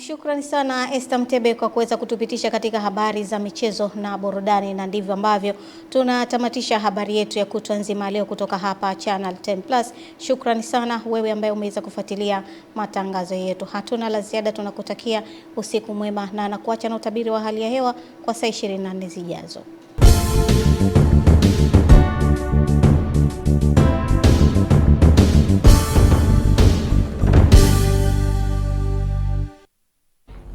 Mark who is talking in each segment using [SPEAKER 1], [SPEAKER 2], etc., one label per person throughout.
[SPEAKER 1] Shukrani sana Esther Mtebe kwa kuweza kutupitisha katika habari za michezo na burudani, na ndivyo ambavyo tunatamatisha habari yetu ya kutwa nzima leo kutoka hapa Channel 10+. Shukrani sana wewe ambaye umeweza kufuatilia matangazo yetu. Hatuna la ziada, tunakutakia usiku mwema na nakuacha na utabiri wa hali ya hewa kwa saa 24 zijazo.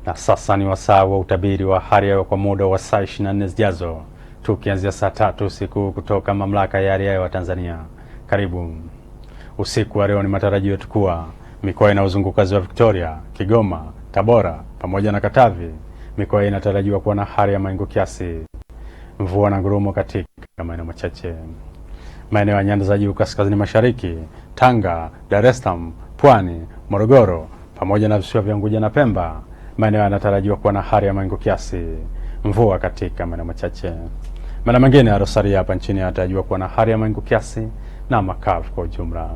[SPEAKER 2] Na sasa ni wasaa wa utabiri wa hali ya hewa kwa muda wa saa 24 zijazo, tukianzia saa 3 usiku kutoka Mamlaka ya Hali ya Hewa Tanzania. Karibu. Usiku wa leo ni matarajio yetu kuwa mikoa inayozunguka Ziwa Victoria, Kigoma, Tabora pamoja na Katavi, mikoa inatarajiwa kuwa na hali ya mawingu kiasi, mvua na ngurumo katika maeneo machache. Maeneo ya nyanda za juu kaskazini mashariki, Tanga, Dar es Salaam, Pwani, Morogoro pamoja na visiwa vya Unguja na Pemba, maeneo yanatarajiwa kuwa na hali ya mawingu kiasi, mvua katika maeneo machache. Maeneo mengine yaliyosalia hapa nchini yanatarajiwa kuwa na hali ya mawingu kiasi na makavu kwa ujumla.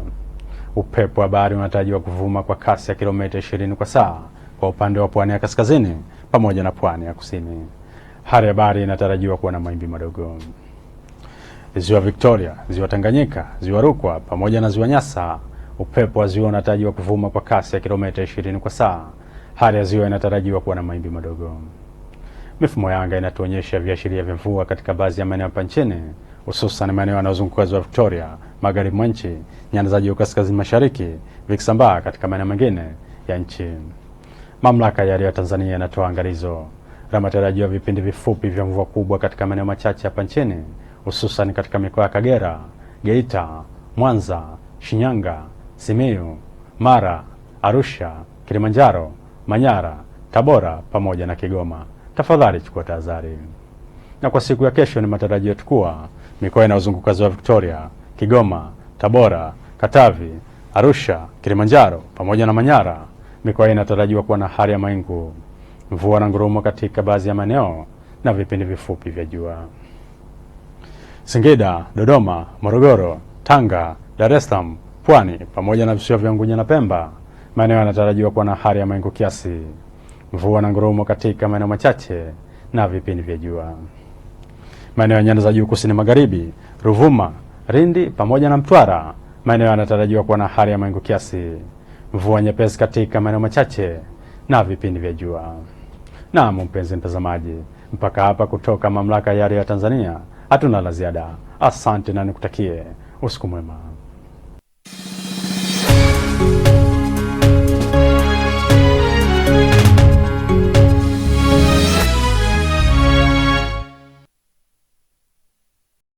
[SPEAKER 2] Upepo wa bahari unatarajiwa kuvuma kwa kasi ya kilomita 20 kwa saa kwa upande wa pwani ya kaskazini pamoja na pwani ya kusini. Hali ya bahari inatarajiwa kuwa na mawimbi madogo. Ziwa Victoria, Ziwa Tanganyika, Ziwa Rukwa pamoja na Ziwa Nyasa, upepo wa ziwa unatarajiwa kuvuma kwa kasi ya kilomita 20 kwa saa. Hali ya ziwa inatarajiwa kuwa na mawimbi madogo. Mifumo ya anga inatuonyesha viashiria vya mvua katika baadhi ya maeneo hapa nchini, hususan maeneo yanayozunguka Ziwa Victoria, magharibi mwa nchi, nyanda za juu kaskazini mashariki, vikisambaa katika maeneo mengine ya nchi. Mamlaka ya Hali ya Hewa Tanzania inatoa angalizo la matarajio ya vipindi vifupi vya mvua kubwa katika maeneo machache hapa nchini, hususan katika mikoa ya Kagera, Geita, Mwanza, Shinyanga, Simiyu, Mara, Arusha, Kilimanjaro, Manyara, Tabora pamoja na Kigoma. Tafadhali chukua tahadhari. Na kwa siku ya kesho ni matarajio yetu kuwa mikoa inayozunguka Ziwa Victoria, Kigoma, Tabora, Katavi, Arusha, Kilimanjaro pamoja na Manyara, mikoa inatarajiwa kuwa na hali ya mawingu, mvua na ngurumo katika baadhi ya maeneo na vipindi vifupi vya jua. Singida, Dodoma, Morogoro, Tanga, Dar es Salaam, Pwani pamoja na visiwa vya Unguja na Pemba, maeneo yanatarajiwa kuwa na hali ya mawingu kiasi, mvua na ngurumo katika maeneo machache na vipindi vya jua. Maeneo ya nyanda za juu kusini magharibi, Ruvuma, Lindi pamoja na Mtwara, maeneo yanatarajiwa kuwa na hali ya mawingu kiasi, mvua nyepesi katika maeneo machache na vipindi vya jua. Naam, mpenzi mtazamaji, mpaka hapa kutoka Mamlaka ya Hali ya Hewa Tanzania hatuna la ziada. Asante na nikutakie usiku mwema.